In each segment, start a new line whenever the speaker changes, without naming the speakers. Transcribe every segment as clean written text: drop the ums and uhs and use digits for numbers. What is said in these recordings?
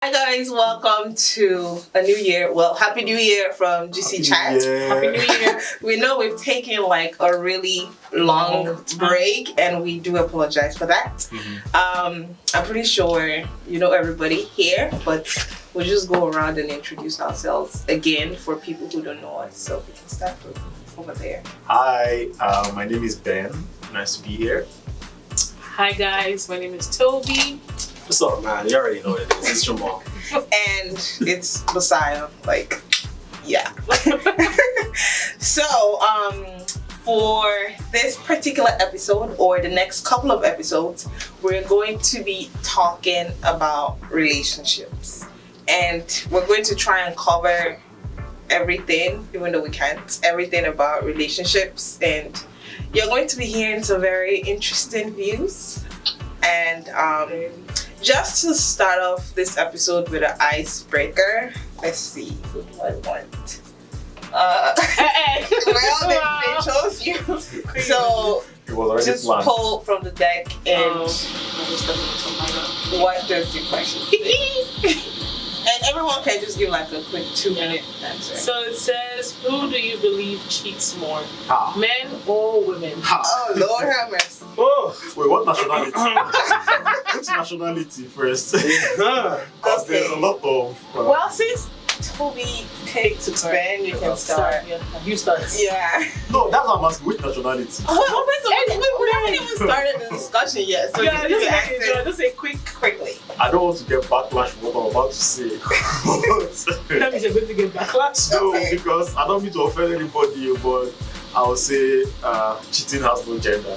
Hi guys, welcome to a new year. Well, Happy New Year from GC Chat.
Happy New Year.
We know we've taken like a really long break and we do apologize for that. I'm pretty sure you know everybody here, but we'll just go around and introduce ourselves again for people who don't know us. So we can start over there.
Hi, my name is Ben. Nice to be here.
Hi guys, my name is Toby.
What's up, man? You already know what it is. It's Jamal.
And it's Messiah. Like, yeah. So, for this particular episode or the next couple of episodes, we're going to be talking about relationships. And we're going to try and cover everything, even though we can't, everything about relationships. And you're going to be hearing some very interesting views. And just to start off this episode with an icebreaker, let's see, who do I want? Well, they chose you. So
It was already
just
planned.
pull from the deck and what does the question say? And everyone can just give like a quick 2-minute answer.
So it says, who do you believe cheats more?
How?
Men or women?
Oh, Lord have mercy.
Oh, wait, what nationality? Which nationality first? Because there's a lot of.
Well, since Toby picked Ben, you can start.
Yeah. You start.
Yeah.
No, that's what I'm asking. Which nationality?
Well, we haven't even started the discussion yet, so
Yeah,
you
just
can
make it,
answer
just say quickly.
I don't want to get backlash for what I'm about to say.
That means you're going to get backlash.
No,
Okay.
because I don't mean to offend anybody, but I would say cheating has no gender.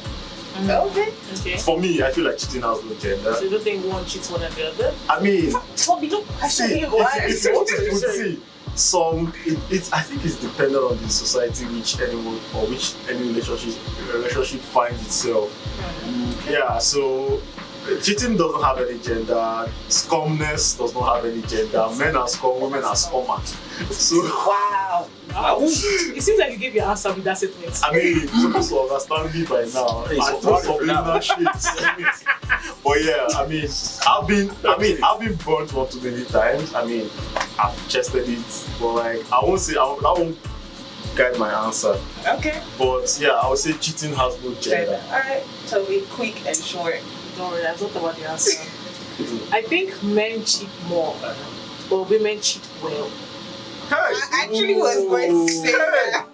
Okay.
Okay.
For me, I feel like cheating has no gender.
So you don't think one cheats more than the other?
I mean,
Toby, don't question
see,
him. Why?
it's what you would see. I think it's dependent on the society which anyone or which any relationship finds itself. Yeah, so cheating doesn't have any gender. Scumness does not have any gender. Men are scum, women are scummer. So
Wow.
It seems like you gave your answer with that statement.
I mean, you're supposed to understand me by now.
Hey,
I
so
thought
what
of that shit. But yeah, I mean, I've been burnt one too many times. I mean, I've chested it, but like I won't guide my answer.
Okay.
But yeah, I would say cheating has no gender.
Alright, Toby, quick and short.
Don't worry, I thought about the answer. I think men cheat more, but women cheat well.
Hey,
I actually was going to say that.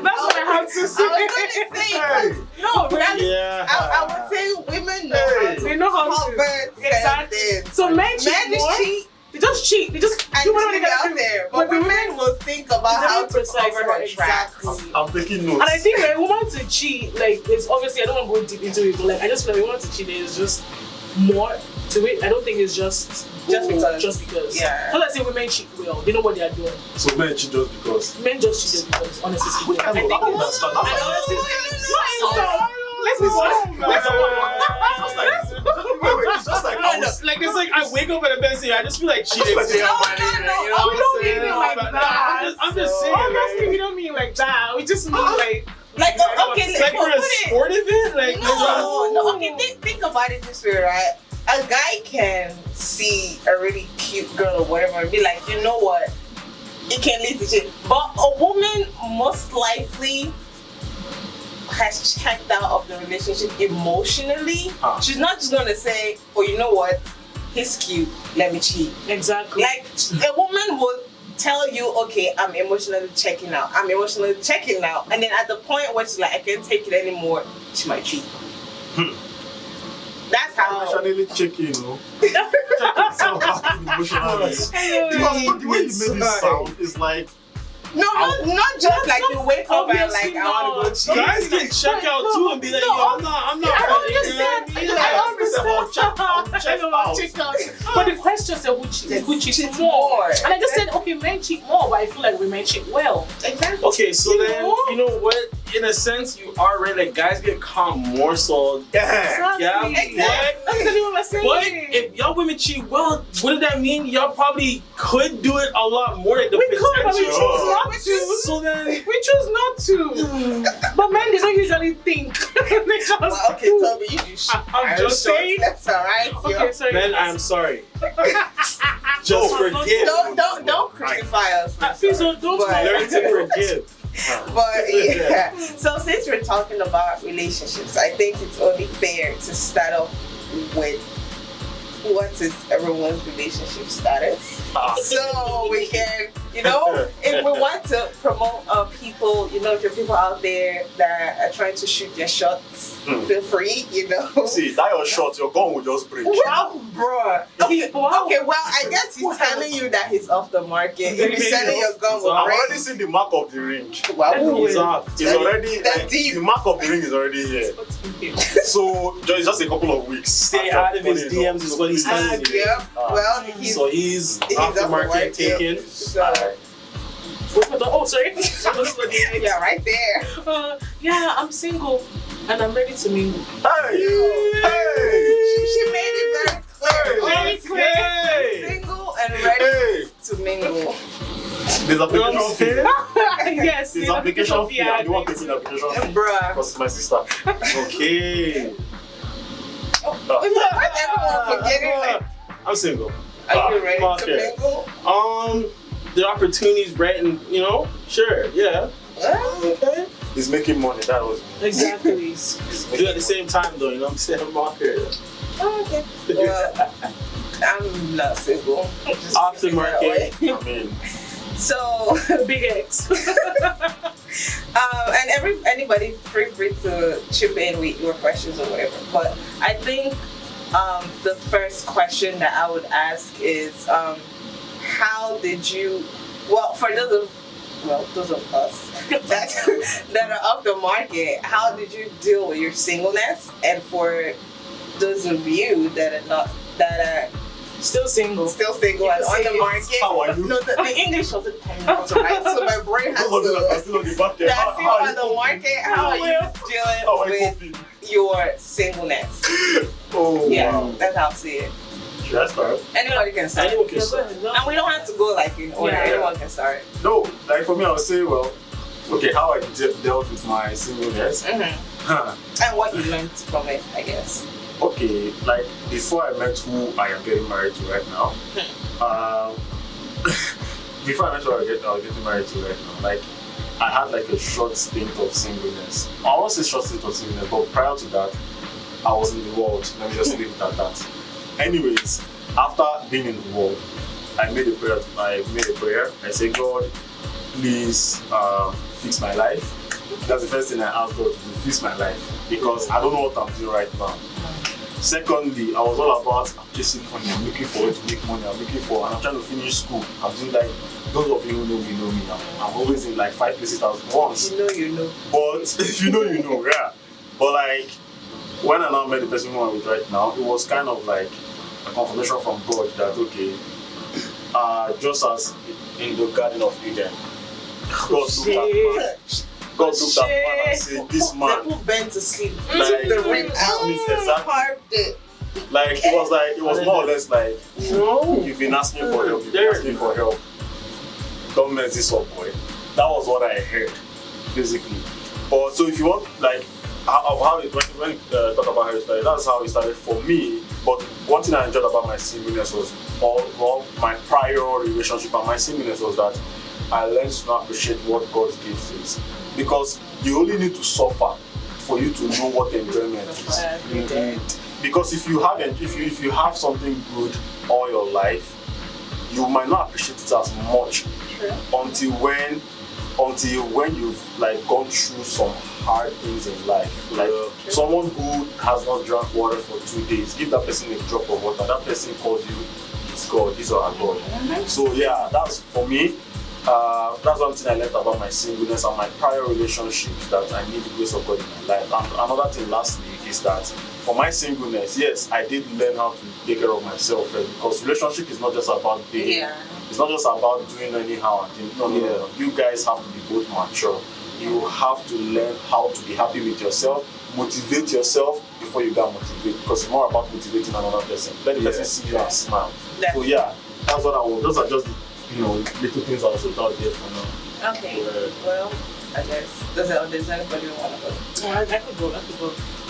That's what I have to say.
I was going to say,
hey,
no, really,
Yeah.
I would say women know how
They
to
know how to.
cover
Exactly.
certain
So men cheat
Men
more.
just cheat
They just cheat. They just
and
do
just
whatever
leave
they
it
gotta
out
do.
there.
But
But women will think about
Very
how to
precise,
cover
right,
her tracks.
exactly.
I'm taking notes.
And I think like, a woman to cheat, like, it's obviously, I don't want to go deep into it, but like, I just feel like a woman to cheat, there's just more to it. I don't think it's just because.
Yeah.
Because I say women cheat well, they know what they are doing.
So men cheat just because.
Men just cheat just because, honestly speaking.
I
think
don't
it's-
understand.
I honestly, let's be honest.
It's just like I was.
Like it's like I wake up at a bed and say I just feel like cheating.
like,
today on my
no,
day,
no,
you know
we don't
what I'm saying?
mean it like
But
that.
I'm just saying.
Honestly,
Like,
we don't mean like that. We just mean like,
Like, okay,
it's like for a
put it.
sport event, like
No, okay, think about it this way, right? A guy can see a really cute girl or whatever and be like, you know what? It can lead to shit. But a woman most likely has checked out of the relationship emotionally. She's not just gonna say, oh, you know what? He's cute, let me cheat.
exactly.
Like, a woman will tell you, okay, I'm emotionally checking out. And then at the point where she's like, I can't take it anymore, she might cheat. That's how.
Emotionally checking, you know. Checking itself out emotionally. Because the way you made it sound is like
No, not just like you wake up and like, I want to go cheat.
guys can check out too and be like, yo, I'm not
I
ready,
understand.
you know what I mean?
I understand.
I'll check out.
But the question said who cheats more. And I just said, okay, men cheat more, but I feel like women cheat well.
Exactly.
Okay, so then, you know what? In a sense, you are right. Like, guys get caught more so.
Yeah.
Yeah,
Exactly.
That's exactly what I'm saying.
But if y'all women cheat well, wouldn't that mean y'all probably could do it a lot more? Like the
We could, but we choose
potential.
not to.
So then,
We choose not to. But men, they don't usually think. They just
Well, okay,
do.
Toby, you do shit.
I'm just saying.
That's alright.
Okay, sorry.
then I'm sorry. Just
No,
forgive.
Don't crucify us. for
Please
sorry.
don't
But-
Learn to forgive.
But yeah, so since we're talking about relationships, I think it's only fair to start off with what is everyone's relationship status. So we can, if we want to promote people, if there are people out there that are trying to shoot their shots, feel free,
See, that your shot, your gun will just break.
Well, bruh. Okay, well, I guess he's telling you that he's off the market. If he's selling your gun with
I've
break,
already seen the mark of the ring.
well,
He's off.
It's already
That's
like,
deep.
the mark of the ring is already here. So just a couple of weeks.
Stay out of his DMs is what he's telling you.
yeah, well, he's
So he's off the market taken.
So,
Oh, sorry.
yeah, right there.
Yeah, I'm single and I'm ready to mingle.
Hey!
She made it very clear.
Hey!
She's single and ready
Hey!
to mingle.
There's application fee.
Yes,
There's application fee. I don't want to take an application fee.
Bruh.
Because it's my sister.
Okay.
Why everyone forgetting? Like,
I'm single.
are you ready
fuck
to
it.
mingle?
The opportunity's right, and sure, yeah.
Well,
Okay.
He's making money. That was
Exactly.
Do at the same time, though. You know what I'm saying? I'm out here.
okay. Well, I'm not single. Just
Off the
put it that way.
market.
I mean,
So,
Big X.
and anybody free to chip in with your questions or whatever. But I think the first question that I would ask is, how did you? Well, for those of us that are off the market, how did you deal with your singleness? And for those of you that are
Still single.
still single and on the market.
how are you?
No, the English wasn't coming out right, so my brain has
Those of you that are
to.
still on the back there,
That's
how
still
are
on
you
the
coping?
market. How are you
How are
dealing
you
with
coping?
your singleness?
Oh,
Yeah,
wow.
that's how I see it.
Should I start?
Anybody can start.
Anyone can
Yeah, go
start.
ahead.
And we don't have to go like in order.
Yeah.
Anyone can start.
No, like for me, I would say, well, okay, how I dealt with my singleness. Huh.
And what you learned from it, I guess.
Okay, like before I met who I am getting married to right now, before I met who I was getting married to right now, like I had like a short stint of singleness. I won't say short stint of singleness, but prior to that, I was in the world. Let me just leave it at that. Anyways, after being in the world, I made a prayer. I said, God, please fix my life. That's the first thing I asked God to do, fix my life, because I don't know what I'm doing right now. Secondly, I was all about I'm chasing money, I'm looking for it to make money, and I'm trying to finish school. I'm doing like, those of you who know me. I'm always in like 5 places at once.
You know.
But if you know, yeah. But like, when I now met the person who I'm with right now, it was kind of like a confirmation from God that, okay, just as in the Garden of Eden, God looked at man and said, this
They
man,
put Ben to sleep.
like,
Took the rib out.
exactly.
Carved it.
Like it was more or less like, you've been asking for help, don't mess this up, boy. That was what I heard, basically. But so if you want, like, of how it when you talk about how it started, that's how it started for me. But one thing I enjoyed about my singleness was my prior relationship and my singleness was that I learned to appreciate what God's gift is. Because you only need to suffer for you to know what enjoyment is. Because if you have something good all your life, you might not appreciate it as much until when you've like gone through some hard things in life. Like someone who has not drank water for 2 days, give that person a drop of water, that person calls you it's God, he's or her God. So yeah, that's for me. That's one thing I learned about my singleness and my prior relationships, that I need the grace of God in my life. And another thing lastly is that for my singleness, yes, I did learn how to take care of myself, because relationship is not just about being, it's not just about doing anyhow and things. No. You guys have to be both mature. You have to learn how to be happy with yourself, motivate yourself before you get motivated, because it's more about motivating another person. Let the person see you and smile. So yeah, that's what I want. Those are just the little things I was out there for now.
Okay. Well, I guess. Does anybody want to go?
I could go.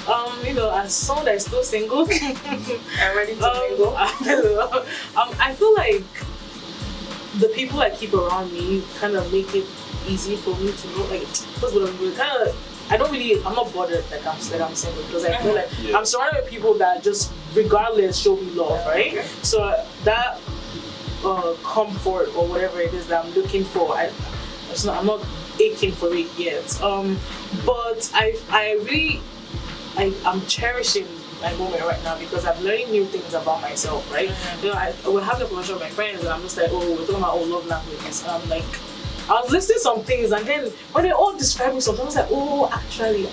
As someone that is still single,
I'm ready to mingle.
I feel like the people I keep around me kind of make it easy for me to know, like, what's what I'm doing. I'm not bothered that I'm single, because I feel like I'm surrounded with people that just, regardless, show me love, right?
Okay.
So that comfort or whatever it is that I'm looking for, I'm not aching for it yet. But I'm cherishing my moment right now, because I'm learning new things about myself, right? We're having a conversation with my friends, and I'm just like, we're talking about love languages, and I'm like, I was listing some things, and then when they all describing something, I was like, actually,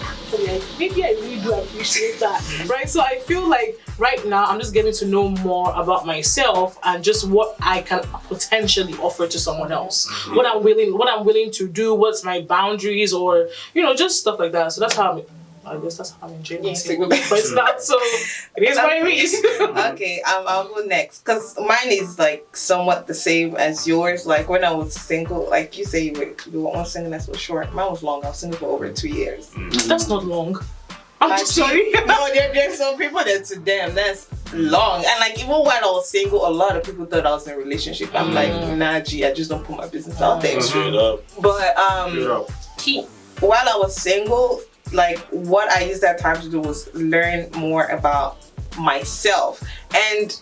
maybe I really do appreciate that, right? So I feel like right now I'm just getting to know more about myself and just what I can potentially offer to someone else. What I'm willing to do, what's my boundaries, or just stuff like that. So that's how I guess that's how I'm enjoying my single life. But it's not, so it is what it is.
Okay, I'll go next, because mine is like somewhat the same as yours. Like when I was single, like you say, you want singleness was short. Mine was long. I was single for over 2 years.
That's not long. I'm sorry.
No, there's some people that to them that's long. And like even when I was single, a lot of people thought I was in a relationship. I'm like, nah, G, I just don't put my business out there.
Straight up.
But while I was single, like what I used that time to do was learn more about myself. And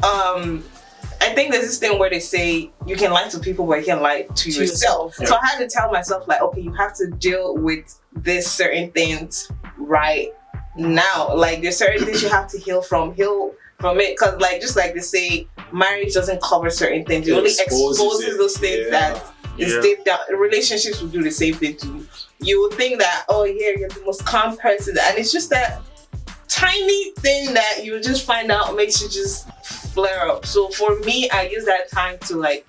I think there's this thing where they say you can lie to people, but you can lie to yourself. So I had to tell myself, like, okay, you have to deal with this certain things right now. Like there's certain things you have to heal from it, because like just like they say, marriage doesn't cover certain things. It only exposes those things that is deep down. Relationships will do the same thing to you. You will think that, you're the most calm person, and it's just that tiny thing that you just find out makes you just flare up. So for me, I use that time to like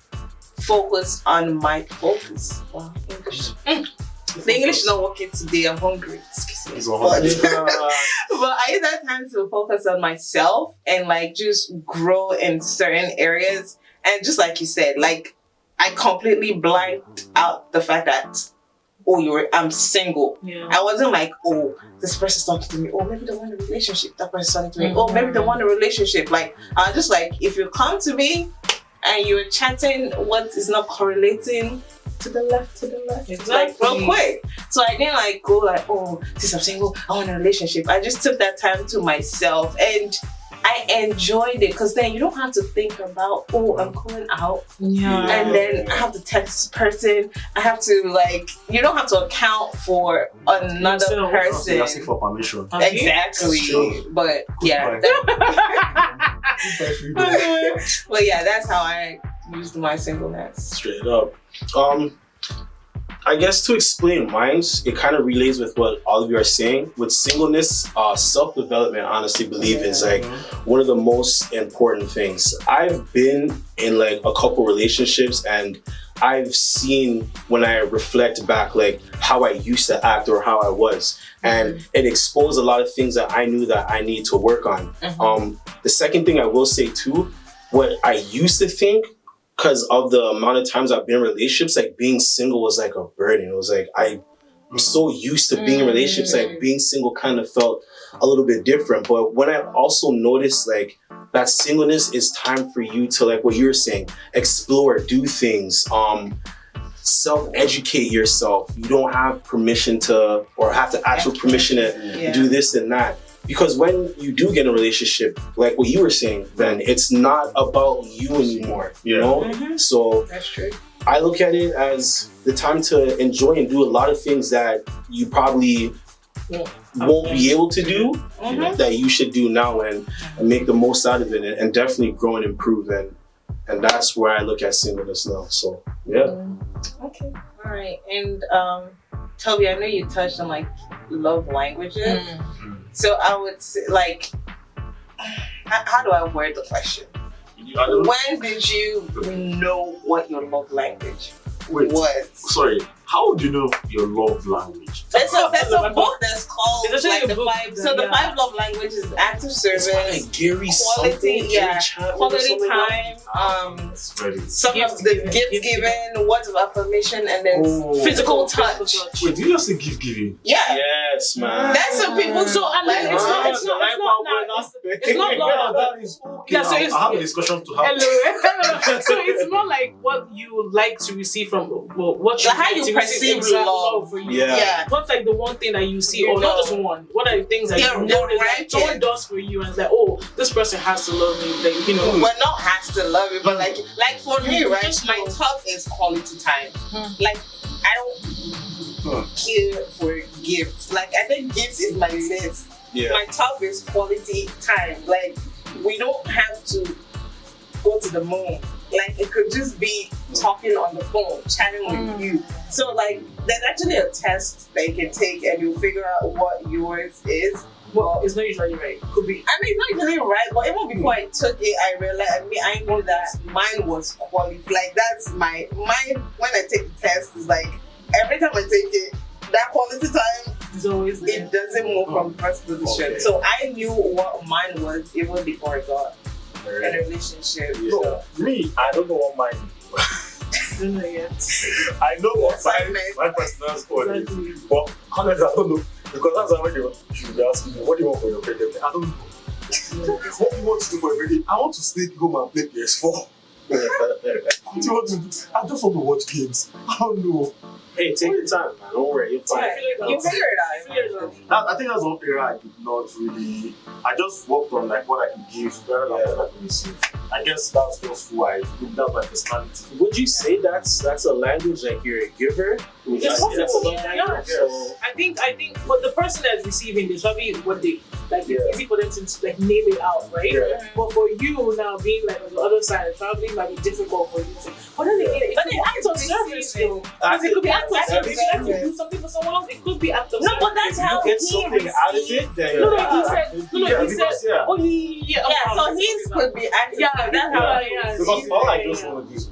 focus on my focus. Wow, English. The English is not working today. I'm hungry. Excuse me. But I use that time to focus on myself and like just grow in certain areas. And just like you said, like I completely blanked out the fact that I'm single. I wasn't like, this person's talking to me. Maybe they want a relationship. That person's talking to me. Maybe they want a relationship. Like I was just like, if you come to me and you're chatting, what is not correlating to the left,
exactly.
Like real quick. So I didn't like go like, since I'm single, I want a relationship. I just took that time to myself, and I enjoyed it, because then you don't have to think about, I'm going out, and then I have to text this person. I have to like, you don't have to account for another person.
Asking for permission.
Exactly. But but yeah, that's how I used my singleness.
Straight up. I guess to explain mine, it kind of relates with what all of you are saying. With singleness, self-development, I honestly believe is like one of the most important things. I've been in like a couple relationships, and I've seen, when I reflect back, like how I used to act or how I was, and it exposed a lot of things that I knew that I need to work on. The second thing I will say too, what I used to think, because of the amount of times I've been in relationships, like being single was like a burden. It was like I'm so used to being in relationships, like being single kind of felt a little bit different. But when I also noticed like that singleness is time for you to, like what you were saying, explore, do things, self-educate yourself. You don't have permission to, or have to ask for permission to do this and that. Because when you do get in a relationship, like what you were saying, then it's not about you anymore, you know? So
that's true.
I look at it as the time to enjoy and do a lot of things that you probably won't be able to do, that you should do now and make the most out of it, and definitely grow and improve. And that's where I look at singleness now. So, yeah.
Okay. All right. And Toby, I know you touched on like love languages. So I would say, like, how do I word the question? When did you know what your love language was?
Sorry, How would you know your love language?
There's a book that's called
It's
like
actually
the
a book
five. So the
that-
5 love languages is active
It's
service,
by like Gary
quality,
something,
yeah,
Gary Chapman or
quality
something like that.
time,
It's very.
some
Gift
of the
giving,
gift
gift
given, words of affirmation, and then
Oh.
physical touch.
Wait, did you just say gift giving?
Yeah,
Yes, man.
that's some people.
So I mean,
like,
it's not
oh,
it's not love.
That is okay.
Yeah, so
I
it's-
have a discussion to have.
Hello. So it's more like what you like to receive from what you
Like how
like
you
to receive
perceive
exact
love.
for you.
Yeah.
Yeah.
What's like the one thing that you see, or
You
not
know.
just one? What are the things that
Yeah,
you
they're
notice that
ranking.
someone does for you, and it's like, oh, this person has to love me, like you know.
Well, not has to love it, but like for me, right?
Just
My
know.
top is quality time. Like I don't care for gifts. Like I think gifts is my list.
Yeah.
My top is quality time. Like we don't have to go to the moon. Like it could just be talking on the phone, chatting with you. So like there's actually a test that you can take and you'll figure out what yours is.
Well, it's not usually right. Could be.
I mean, it's not usually right, but even before I took it, I realized, I knew that mine was quality. Like, that's mine, when I take the test, is like, every time I take it, that quality time,
It's always there.
it doesn't move from first position.
Okay.
So I knew what mine was even before I got in a relationship.
Yeah.
So,
Me, I don't know what mine is.
I don't know yet.
I know what
Assignment.
my personal score is.
Exactly.
But honestly, I don't know. Because that's how they should be asking me, what do you want for your birthday? I don't know. What do you want to do for your birthday? I want to stay home and play PS4. What do you want to do? I just want to watch games. I don't know.
Hey, take your time, man. Don't worry, you'll find it.
you figure it out. eventually.
I think that's one area I did not really. I just worked on like what I can give rather than what I can receive. I guess that's just who I think. That's my personality.
Would you say that's a language like you're a giver? Would you
It's
say that's a
possible,
love
yeah.
language?
Yes.
So,
I think for the person that's receiving is probably what they like.
Yeah.
It's easy for them to like name it out, right?
Yeah.
But for you now being like on the other side, it probably might be difficult for you to. But then again, it
But
could be
it
acts of service,
receiving.
though. Because it could be acts of
Acts of
service. If you like to
service.
do something for someone else, it could be acts of
No,
service.
but that's
if
how
you get
he
something out of it,
received.
then
No,
yeah.
he said.
Yeah,
He said.
because, yeah.
Oh, yeah.
Yeah, so his could be active.
Yeah,
so that's
yeah,
how
yeah.
Because all I just
Yeah.
want to do is,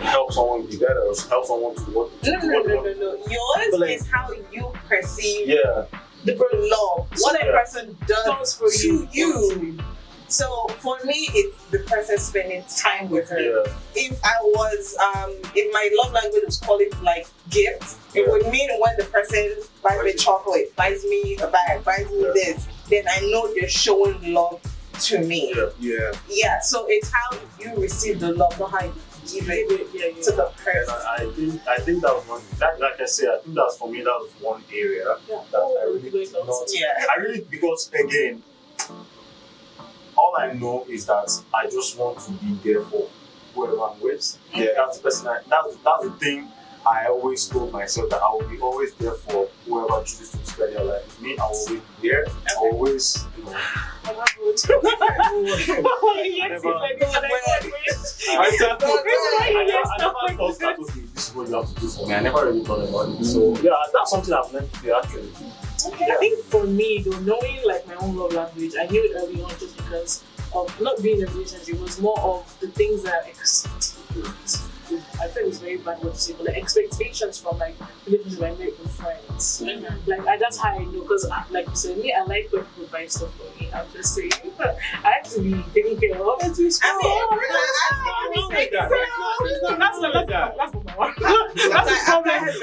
help someone be better, or help someone to what to
No.
do what they want.
Yours
But like-
is how you perceive
Yeah.
the love. What a
Yeah.
person does
Does for
to
you.
you. So for me, it's the person spending time with her.
Yeah.
If I was, if my love language was called it like gifts, it
Yeah.
would mean when the person buys me chocolate, buys me a bag, buys me
Yeah.
this, then I know they're showing love to me.
Yeah.
Yeah.
Yeah, so it's how you receive the love, not how you give it
Yeah,
to the
And
person.
I think that was one. That, like I said, I think that's for me. That was one area that I really did not.
Yeah.
I really, because again, all I know is that I just want to be there for whoever I'm with.
Yeah.
That's the person. That's the thing. I always told myself that I will be always there for whoever chooses to spend their life with me. I will always be there. I will always, I never thought that would be this is what you have to do for me. I never really thought about it. So yeah, that's something I've learned today actually.
I think for me, though, knowing like my own love language, I knew it early on just because of not being in a relationship. It was more of the things that I feel it's very bad what to say, but the expectations from like relationships I make with friends. Like that's how I know, because like you said, me, I like when people buy stuff for me. I'm just saying, I have to be taken care of. That's number one.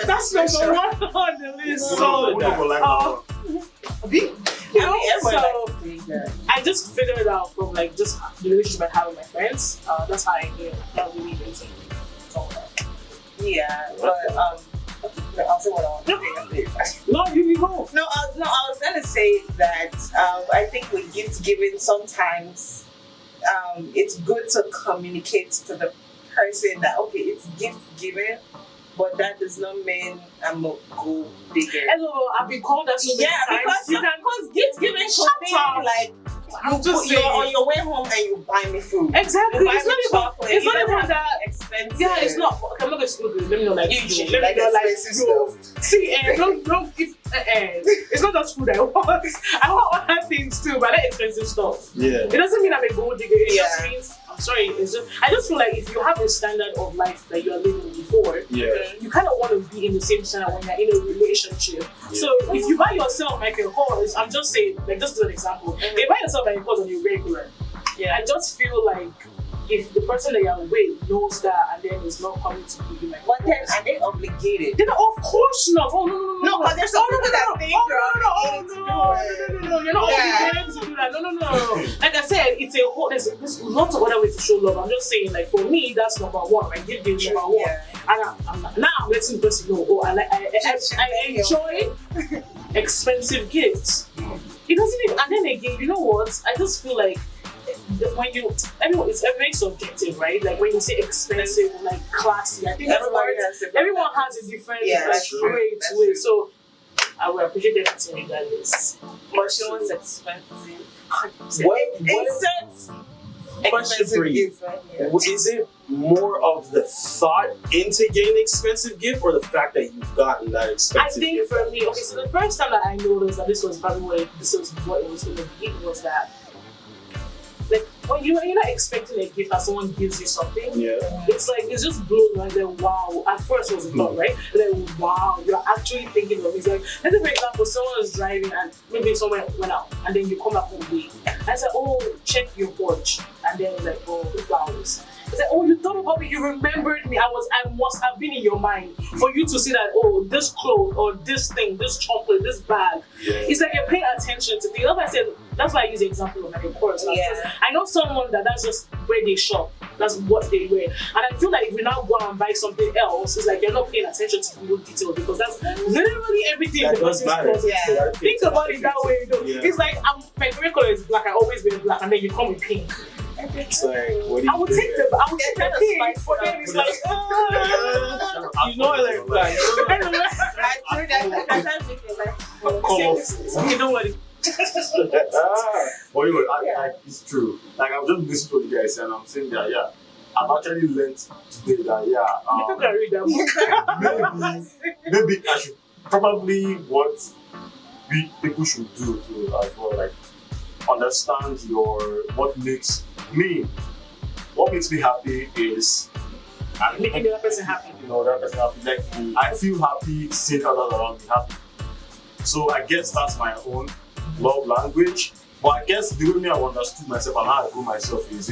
That's number one on the list. So, I just figured it out from like just the relationship I have with my friends. That's how I knew that really amazing.
Yeah, but I'll say what I want to say.
No, you go.
No, I was gonna say that I think with gift giving sometimes it's good to communicate to the person that okay, it's gift giving, but that does not mean I'm a gold digger.
Hello, I've been called that so many times.
Because gift giving
Shut
could be
up.
like
I'm just
you're
saying.
on your way home and you buy me food.
Exactly.
You buy
It's
me
not even.
chocolate.
It's
You
not
don't
even
have
that.
expensive.
Yeah, it's not. Okay, I'm not going to look. Let me know like
Usually,
let me
like
know like
expensive
yo.
stuff.
See, don't. It's not just food I want. I want other things too, but I like expensive stuff.
Yeah.
It doesn't mean I'm a gold digger. It just
Yeah.
means I'm sorry. It's just I just feel like if you have a standard of life that you are living before afford,
Yeah.
you kind of want to be in the same standard when you're in a relationship. So if you buy yourself like a horse, I'm just saying, like just as an example, if you buy yourself like a horse on your regular, I just feel like if the person that you're with knows that and then is not coming to you like,
But then are they obligated?
then of course not. Oh
No, but there's some people that think you're obligated to do it.
no, you're not obligated to do that. No. Like I said, it's a whole. There's lots of other ways to show love. I'm just saying, like for me, that's number one. Right, give me number one. And I'm letting the person know. Oh, I enjoy expensive gifts. It doesn't even. And then again, you know what? I just feel like when it's very subjective, right? Like when you say expensive, like classy, I think everyone has a different way to it. So I will appreciate everything regardless.
But she wants expensive.
Question for you.
Gifts right here.
Is it more of the thought into getting an expensive gift or the fact that you've gotten that
I
expensive
think
gift?
for me, okay, so the first time that I noticed that this was what it was going to be was that, like, when you're not expecting a gift that someone gives you something, it's like, it's just blown like that, wow. At first it was a thought, right? Like, wow, you're actually thinking of it. It's like, let's say for example, someone is driving and maybe someone went out and then you come back home late. And I said, oh, check your porch. And then it's like, oh, the flowers. I said, oh, you thought about me, you remembered me. I must have been in your mind for you to see that, oh, this clothes or this thing, this chocolate, this bag. It's like you're paying attention to things. That's why I said, that's why I use the example of like a course. I know someone that's just where they shop. That's what they wear. And I feel like if you now go and buy something else, it's like you're not paying attention to the detail because that's literally everything
That
the
does
person's
matter.
closet. Think about it that way. Though. It's like my favorite color is black. I always wear black, and then you come with pink.
It's like, what do you
I would take the pink, but then it's like,
you know I like black.
I can't make it like
you know what?
Well, it's true. Like I'm just listening to the guys and I'm saying that I've actually learned today that
You can read that book.
maybe I should probably what people should do to as well, like understand what makes me happy is and
Making the other person happy.
that person happy. Like I feel happy seeing others around me happy. So I guess that's my own love language. But I guess the way I understood myself and how I do myself is,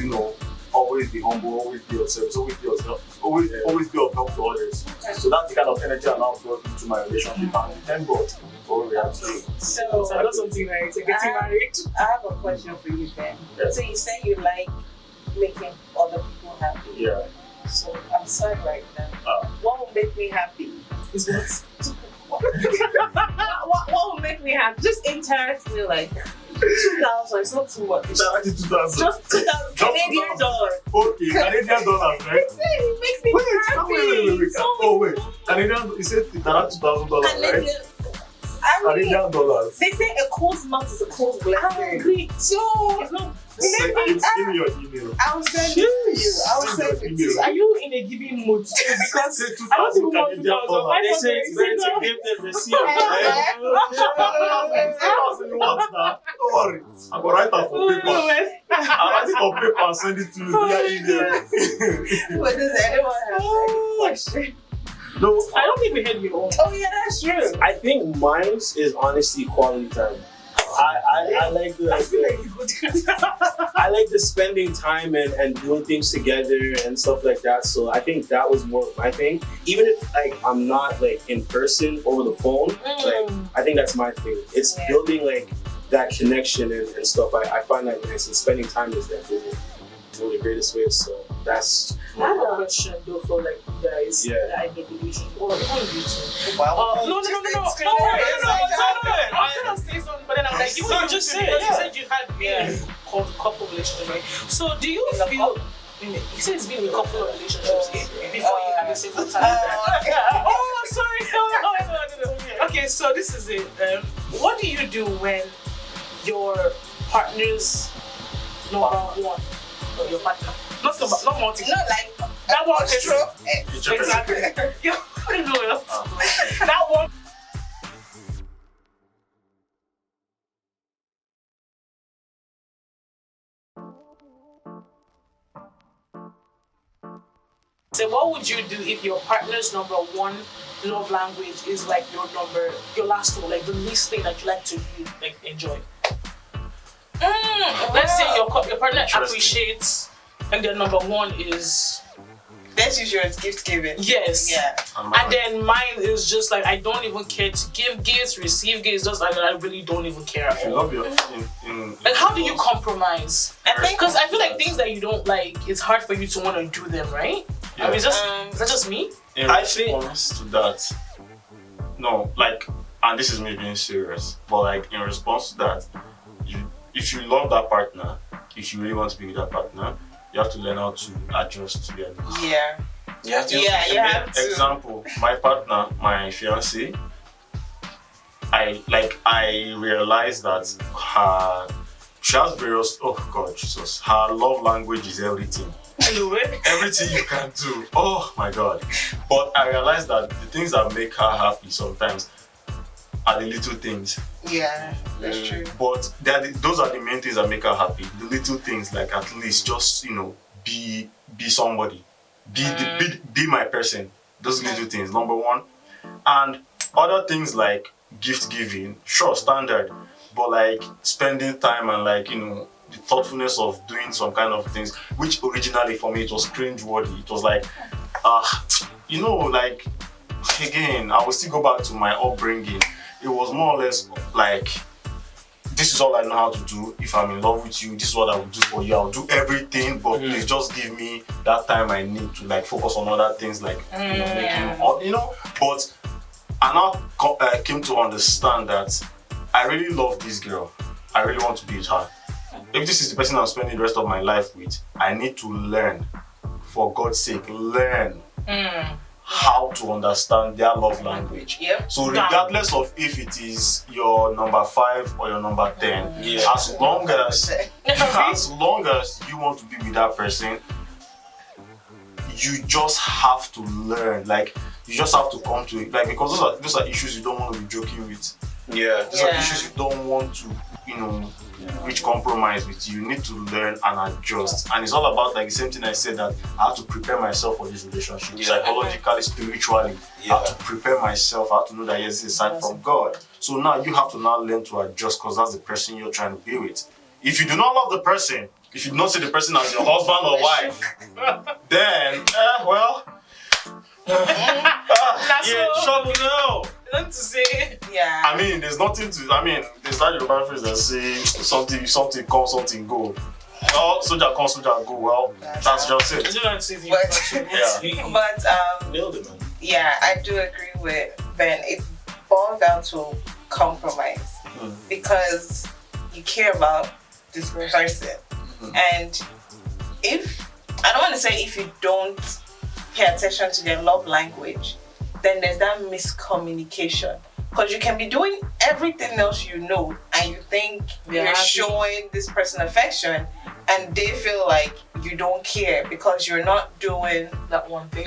always be humble, always be yourself, always be yourself, always be of help to others. So that's the kind of energy I now brought into my relationship and thank God for where we are today.
So I got something right. So getting married.
I have a question for you, Ben.
Yes.
So you say you like making other people happy.
Yeah.
So I'm sad right now. What will make me happy?
Is what?
what will make me happy? Just interestingly, like 2,000. It's not too much.
Just 2,000.
Just 2,000 Canadian dollars.
Okay, Canadian dollars, right?
It makes me happy.
Wait.
So
Wait. Canadian, you said $2,000, right?
Canadian. I mean,
Canadian dollars.
they say a closed mouth is a closed
I
blessing.
agree.
So
It's not.
Give me your email.
I will send it to you. I will send it to you.
Are you in a giving mood? Because
Say
I don't even
2,000
want
Canadian
2,000.
dollars.
They say it's better to give than receive. Right?
You want that? Don't worry. I'm gonna write that for paper. I'll write it on paper and send it to you via email.
But does anyone have a question?
No,
I don't think we had your own.
Oh yeah, that's true.
I think mine's is honestly quality time. I like
I feel
the
like you go to
I like the spending time and doing things together and stuff like that. So I think that was more my thing. Even if like I'm not like in person over the phone, like I think that's my thing. It's building like that connection and stuff. I find that nice, and spending time is definitely one of the greatest ways. So that's.
I have a question though for like you guys that I made the relationship or on YouTube. No. I'm gonna say something, but then I'm like, you just said you said you had been in a couple relationships, right? So do you feel? You said it's been in a couple of relationships before you had a single time. Oh, sorry. No. Okay, so this is it. What do you do when your partner's number one, or your partner? Not multi.
Not like
that one
stroke.
Exactly. That one. So what would you do if your partner's number one love language is like your last one, like the least thing that you like to like enjoy? Let's say your partner appreciates, and their number one is.
Let's use yours, gift giving.
Yes.
Yeah.
And then mine is just like I don't even care to give gifts, receive gifts. Just like I really don't even care.
If you love your
Like how do you compromise?
I think
Because I feel like things that you don't like, it's hard for you to want to do them, right?
Yeah.
I mean, is that just me?
In response to that, no, like, and this is me being serious, but like in response to that, if you love that partner, if you really want to be with that partner, you have to learn how to adjust to their needs.
Yeah.
You have to.
Yeah, you have to.
Example, my partner, my fiance, I realized that she has various, oh God, Jesus, her love language is everything. Everything you can do. Oh my God. But I realized that the things that make her happy sometimes are the little things.
Yeah, that's true.
But those are the main things that make her happy. The little things, like at least just, be somebody. Be my person. Those little things, number one. And other things like gift giving, sure, standard. But like spending time and like, the thoughtfulness of doing some kind of things, which originally for me it was cringe-worthy. It was like, like, again, I will still go back to my upbringing. It was more or less like, this is all I know how to do. If I'm in love with you, this is what I will do for you. I'll do everything, but please just give me that time I need to like focus on other things, like making, But I now came to understand that I really love this girl. I really want to be with her. If this is the person I'm spending the rest of my life with, I need to learn, for God's sake, learn how to understand their love language.
Yep.
So regardless of if it is your number 5 or your number 10, as long as you want to be with that person, you just have to learn. Like, you just have to come to it. Like, because those are issues you don't want to be joking with.
Yeah.
Those are issues you don't want to, reach compromise with. You need to learn and adjust. And it's all about like the same thing I said, that I have to prepare myself for this relationship. Psychologically, spiritually. I have to prepare myself. I have to know that yes, this is a sign from God. So now you have to now learn to adjust, because that's the person you're trying to be with. If you do not love the person, if you do not see the person as your husband or wife, then trouble now.
Nothing to say.
Yeah.
I mean, there's nothing to. I mean, they start your Bible phrase that say something come, something go. Well, soldier come, soldier go. Well, that's just it.
But
Nailed it, man.
yeah, I do agree with Ben. It boils down to compromise because you care about this person, and if I don't want to say if you don't pay attention to their love language, then there's that miscommunication. Because you can be doing everything else and you think you're showing this person affection, and they feel like you don't care because you're not doing
That one thing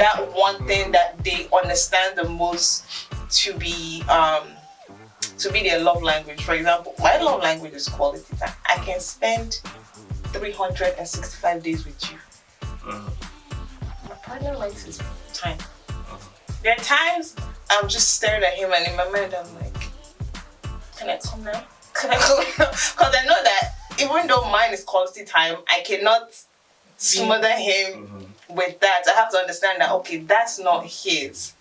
that they understand the most to be their love language. For example, my love language is quality time. I can spend 365 days with you. My partner likes his time. There are times I'm just staring at him, and in my mind I'm like, can I come now? Can I come now? Because I know that even though mine is quality time, I cannot smother him with that. I have to understand that, okay, that's not his.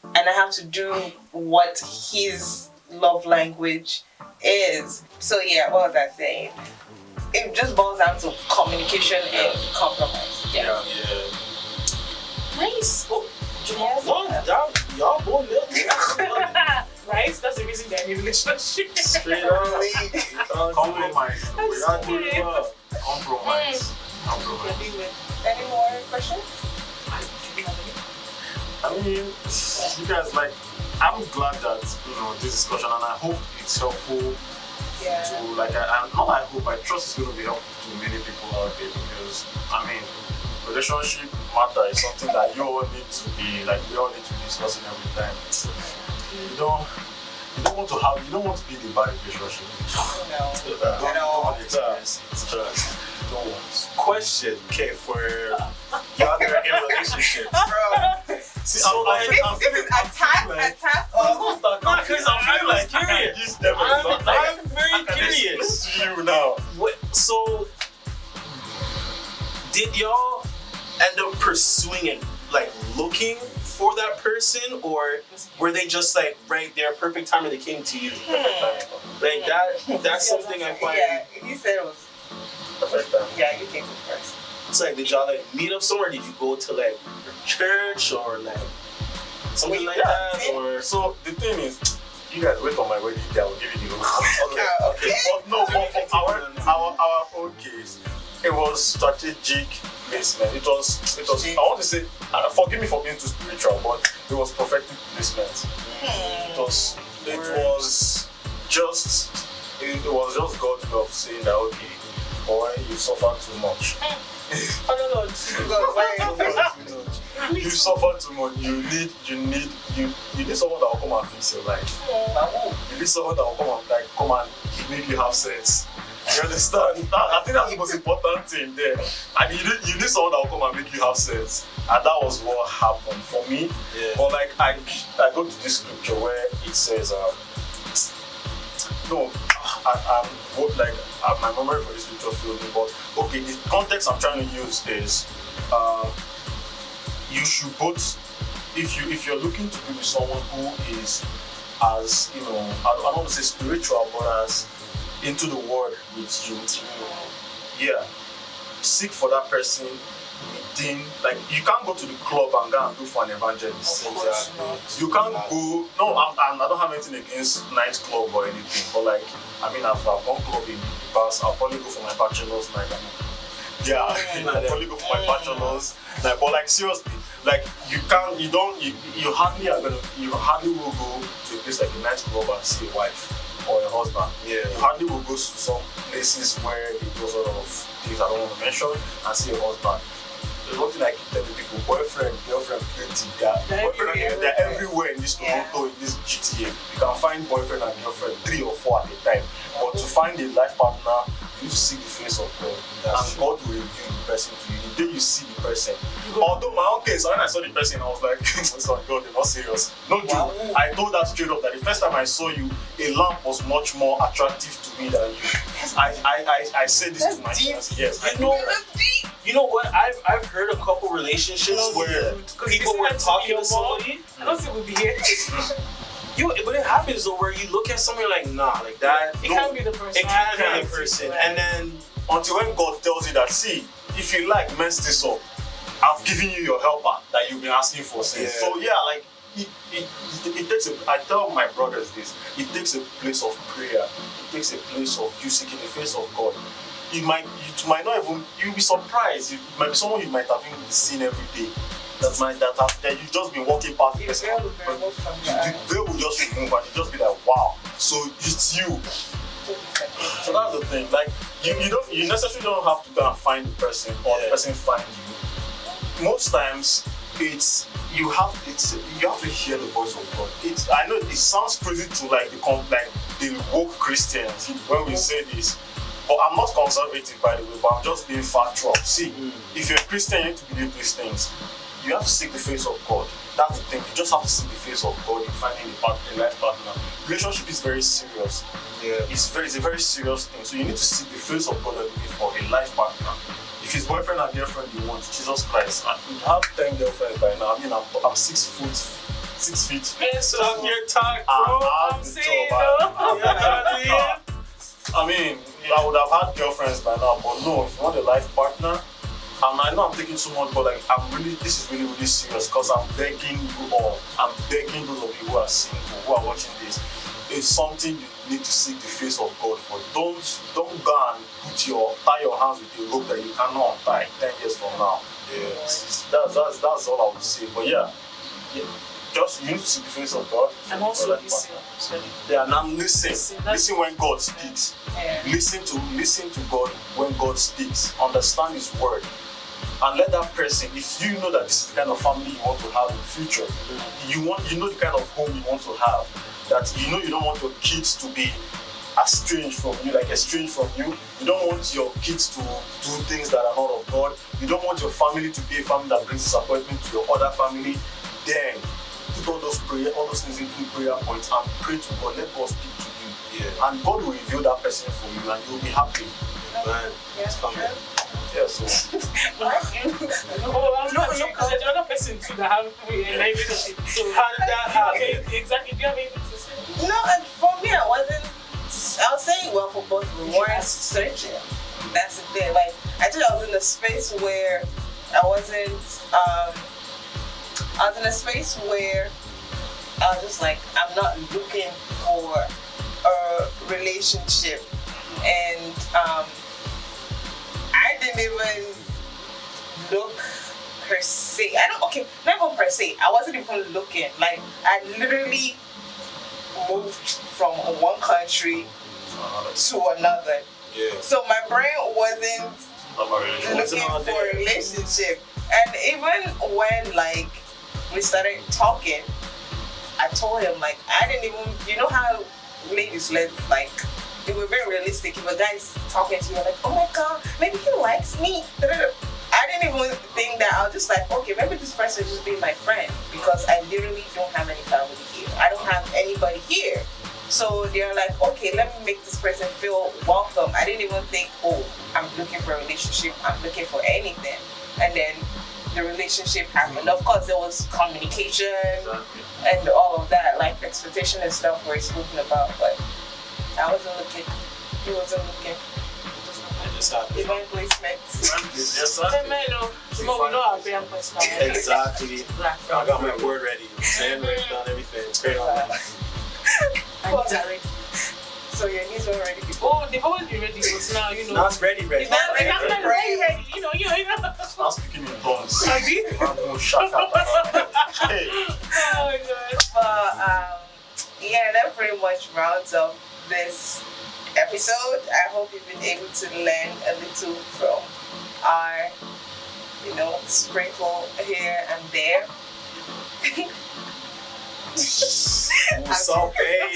And I have to do what his love language is. So yeah, what was I saying? It just boils down to communication and compromise.
Yeah.
Nice. Oh,
Y'all both nailed it.
right? That's the reason they're in a relationship.
Straight up.
Compromise.
That's good.
Compromise.
Any more questions?
I mean, you guys, like, I'm glad that this discussion, and I hope it's helpful to like. I trust it's going to be helpful to many people out there, because I mean, relationship matter is something that we all need to be discussing every time. You don't want to be in a bad relationship.
No.
You don't want to experience it.
Question, okay, for y'all that are in relationships.
Bro,
See,
So,
I'm
this is attack of.
because I'm feeling like curious. I'm very curious.
To you now.
So, did y'all end up pursuing and like looking for that person, or were they just like right there, perfect time, and they came to you? Like that. That's something I find.
Yeah, he said it was.
Perfect time.
Yeah, you came first.
It's like, did y'all like meet up somewhere? Did you go to like church or like something like that? Or
So the thing is, you guys wait on my wedding day. I will give you the whole.
Okay.
But no, but for our own case, it was strategic placement. It was. I want to say, forgive me for being too spiritual, but it was prophetic placement. It was just God's way of saying that, okay, boy, you suffered too much. You suffer too much. You need someone that will come and fix your life. You need someone that will come and make you have sense. You understand? I think that's the most important thing there. And you need someone that will come and make you have sense. And that was what happened for me.
Yeah.
But like I go to this scripture where it says my memory for this scripture failed me, but okay, the context I'm trying to use is you should both, if you're looking to be with someone who is as, you know, I don't want to say spiritual, but as into the word with you, yeah, seek for that person within, like, you can't go to the club and go and do for an evangelist. You can't go, no, I don't have anything against nightclub or anything, but like, I mean, I've gone club in the past. I'll probably go for my bachelor's night. Yeah, I'll probably go for my bachelor's night. But like, seriously, like, you hardly will go to a place like a nightclub and see a wife or a husband.
Yeah.
You hardly will go to some places where they do sort of things I don't want to mention and see a husband. There's one thing I keep telling people: boyfriend, girlfriend, plenty. They're everywhere in this Toronto, in this GTA. You can find boyfriend and girlfriend 3 or 4 at a time. But to find a life partner, you need to see the face of God, and God will reveal the person to you. The day you see the person. Although my own case, when I saw the person, I was like, "Oh God, you're not serious." No joke. I told that straight up that the first time I saw you, a lamp was much more attractive to me than you. I said this to my friends. Yes, I know.
You know what? I've heard a couple relationships where people were talking to somebody.
I don't think we'll be here.
But it happens though, where you look at somebody like, nah, like that.
It can't be the person.
It can't be the person. And then
until when God tells you that, see, if you like, mess this up, I've given you your helper that you've been asking for since.
Yeah.
So yeah, like it takes I tell my brothers this, it takes a place of prayer, it takes a place of you seeking the face of God. You might not even, you'll be surprised. It might be someone you might have even seen every day. That you've just been walking past the person. The veil will just remove and you just be like, wow, so it's you. So that's the thing. Like you necessarily don't have to go and find the person or the person find you. Most times you have to hear the voice of God. I know it sounds crazy to like the woke Christians when we say this. But I'm not conservative, by the way, but I'm just being factual. See, if you're a Christian, you need to believe these things. You have to seek the face of God. That's the thing. You just have to seek the face of God in finding a life partner. Relationship is very serious.
Yeah.
It's a very serious thing. So you need to seek the face of God and look for a life partner. If it's boyfriend and girlfriend you want, Jesus Christ, I could have 10 girlfriends by now. I mean, I'm 6 feet.
Yes, I'm your talk,
bro.
I'm saying,
I mean, I would have had girlfriends by now, but no, if you want a life partner, I know I'm taking so much, but like this is really, really serious because I'm begging you all. I'm begging those of you who are single, who are watching this. It's something you need to seek the face of God for. Don't go and tie your hands with a rope that you cannot untie 10 years from now. Yes. That's all I would say. But yeah. Just you need to see the face of God.
And also listen.
Yeah, now listen. Listen when God speaks.
Yeah.
Listen to God when God speaks. Understand His word. And let that person, if you know that this is the kind of family you want to have in the future, you know the kind of home you want to have, that you know you don't want your kids to be estranged from you. You don't want your kids to do things that are not of God. You don't want your family to be a family that brings disappointment to your other family. Then put all those things into prayer points and pray to God. Let God speak to you.
Yeah.
And God will reveal that person for you and you'll be happy.
Man, it's coming.
Yeah, so
Because there's another person too that have a relationship. So
How did that happen?
Exactly. Do you have anything to say?
No, and for me, I was saying well for both. We weren't searching. That's the thing. Like, I think I was in a space where I wasn't. I was in a space where I was just like, I'm not looking for a relationship, and I didn't even look per se. Not even per se. I wasn't even looking. Like, I literally moved from one country to another.
Yeah.
So my brain wasn't looking for a relationship. And even when like we started talking, I told him like I didn't even, you know how ladies like they were very realistic. If a guy's talking to you, like, oh my god, maybe he likes me. I didn't even think that. I was just like, okay, maybe this person just be my friend because I literally don't have any family here. I don't have anybody here. So they're like, okay, let me make this person feel welcome. I didn't even think, oh, I'm looking for a relationship. I'm looking for anything. And then the relationship happened. Of course, there was communication and all of that, like expectation and stuff we're spoken about, but I wasn't looking. He wasn't looking. Event placement.
We know our prayer points now.
Exactly. I got my word ready. Saying written down everything. Straight on that.
So your knees were ready before.
Oh, they've always been ready, but now you know.
Now it's ready.
It's not ready. You know.
I'm speaking in tongues.
Have you?
Hey.
Oh my god.
But yeah, that pretty much rounds up this episode. I hope you've been able to learn a little from our, sprinkle here and there.
So babe.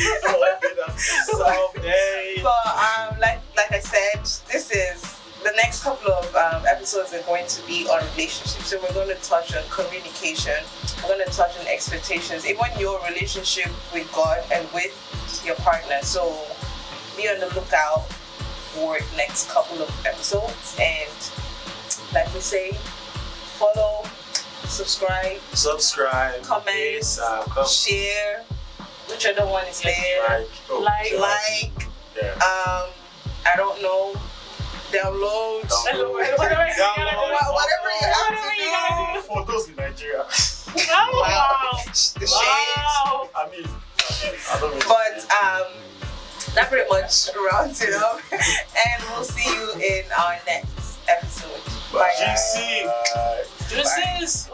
But like I said, this is the next couple of episodes are going to be on relationships. So we're going to touch on communication. We're going to touch on expectations, even your relationship with God and with your partner. So be on the lookout for the next couple of episodes. And like we say, follow, subscribe, comment, share. Which other one is there? Like.
Yeah.
I don't know. Download.
Whatever
you have to do.
For those in Nigeria.
Wow.
The shades.
I mean, I don't know.
But that pretty much rounds it up. And we'll see you in our next episode. Bye.
GC.
Juices.